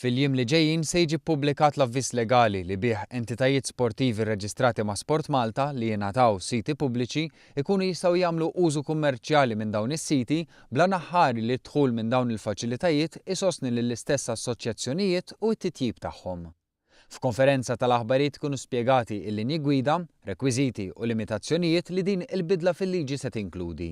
Fil-jiem li ġejjin se jiġi ppubblikat l-avviż legali li bih entitajiet sportivi rreġistrati ma' Sport Malta li jingħataw siti pubbliċi ikunu jistgħu jagħmlu użu kummerċjali minn dawn is-siti bla naħħari li d-dħul minn dawn il-faċilitajiet isostni lill-istess assoċjazzjonijiet u t-titjib tagħhom. F'konferenza tal-aħbarijiet kienu spjegati l-linji gwida, rekwiżiti u limitazzjonijiet li din il-bidla fil-liġi se tinkludi.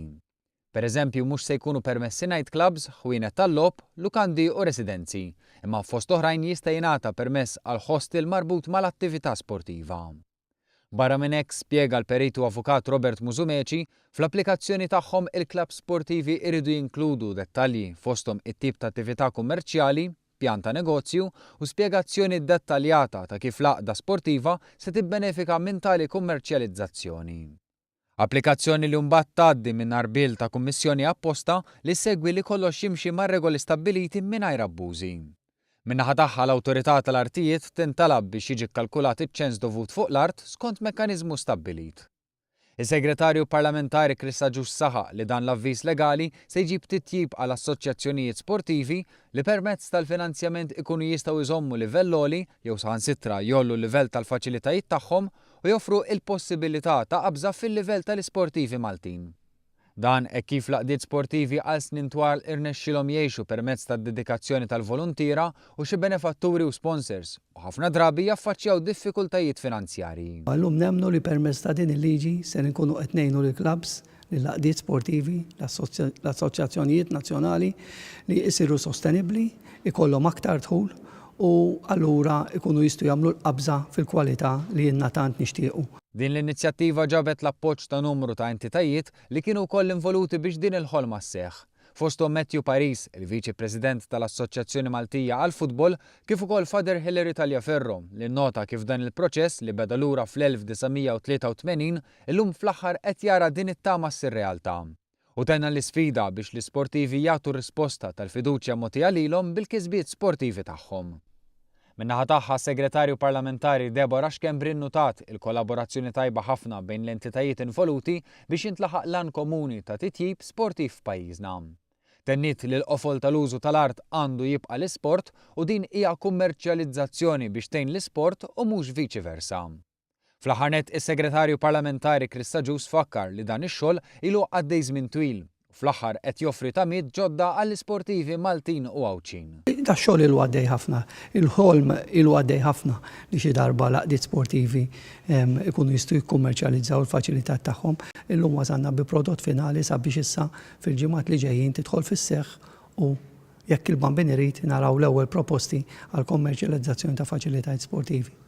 Pereżempju mhux se jkunu permessi nightclubs, ħwienet tal-logħob, lukandi u residenzi, imma fost oħrajn jista' jingħata permess għal hostel marbut mal-attività sportiva. Barra minn hekk spjega l-perit u avukat Robert Musumeci, fl-applikazzjoni tagħhom il-klabs sportivi jridu jinkludu dettalji fosthom it-tip ta' attività kummerċjali, pjan ta' negozju u spjegazzjoni dettaljata ta' kif l-għaqda sportiva se tibbenefika minn tali kummerċjalizzazzjoni. Applikazzjoni li mbagħad tgħaddi mingħajr bil ta' kummissjoni apposta li segwi li kollox jimxi mar-regoli stabbiliti mingħajr abbużi. Min-naħa tagħha l-Awtorità tal-Artijiet tintalab biex jiġi kkalkulat iċ-ċens dovut fuq l-art skont mekkaniżmu stabbilit. Is-Segretarju Parlamentari Krista Ġus saħaq li dan l-avviż legali se jġib titjib għal assoċjazzjonijiet sportivi li permezz tal-finanzjament ikunu jistgħu jżommu livell għoli jew saħansitra jollu l-livell tal-faċilitajiet tagħhom u joffru il-possibilità ta' qabża fil-livell tal-isportivi Maltin. Dan hekk kif l-għaqdiet sportivi għal snin twal irnexxilhom jgħixu permezz tad-dedikazzjoni tal-volontiera u xi benefatturi u sponsors u ħafna drabi jaffaċċjaw diffikultajiet finanzjarji. Allum nemmnu li permezz ta' din il-liġi se nkunu qed ngħinu lill-klabs lill-għaqdiet sportivi, l-assoċjazzjonijiet nazzjonali li jsiru sostenibbli, ikollhom aktar dħul u allura ikunu jistgħu jagħmlu l-qabża fil-kwalità li jiena tant nixtiequ. Din l-inizjattiva ġabet l-appoġġ ta' numru ta' entitajiet li kienu wkoll involuti biex din il-ħolma sseħħ. Fosthom Matthew Paris, il-Viċi President tal-Assoċjazzjoni Maltija għall-Futbol, kif ukoll Father Hilary Taljaferro li nnota kif dan il-proċess li beda lura fl-1983 illum fl-aħħar qed jara din it-tama s-realtà. U tenna l-isfida biex l-isportivi jagħtu risposta tal-fiduċja mogħtija lilhom bil-kisbiet sportivi tagħhom. Min-naħa tagħha Segretarju Parlamentari Deborah Xkembri nnutat il-kollaborazzjoni tajba ħafna bejn l-entitajiet involuti biex jintlaħaq lan komuni ta' titjib sportiv f'pajjiżna. Tennit li l-qofol tal-użu tal-art għandu jibqa' l-isport u din hija kummerċjalizzazzjoni biex tgħin l-isport u mhux viċi versa. Fl-aħħar nett is-Segretarju Parlamentari Krista Ġus fakkar li dan ix-xogħol ilu għaddej żmien twil. Fl-aħħar qed joffri tamiet ġodda għall-isportivi Maltin u Għawċin. Da xogħol ilu għaddej ħafna, il-ħolm ilu għaddej ħafna li xi darba l-għaqdiet sportivi ikunu jistgħu jikkummerċjalizzaw il-faċilitat tagħhom. Illum wasalna bi prodott finali sabiex issa fil-ġimgħat li ġejjin tidħol fis-seħħ u jekk il-bambin irid naraw l-ewwel proposti għall kommerċjalizzazzjoni ta' faċilitajiet sportivi.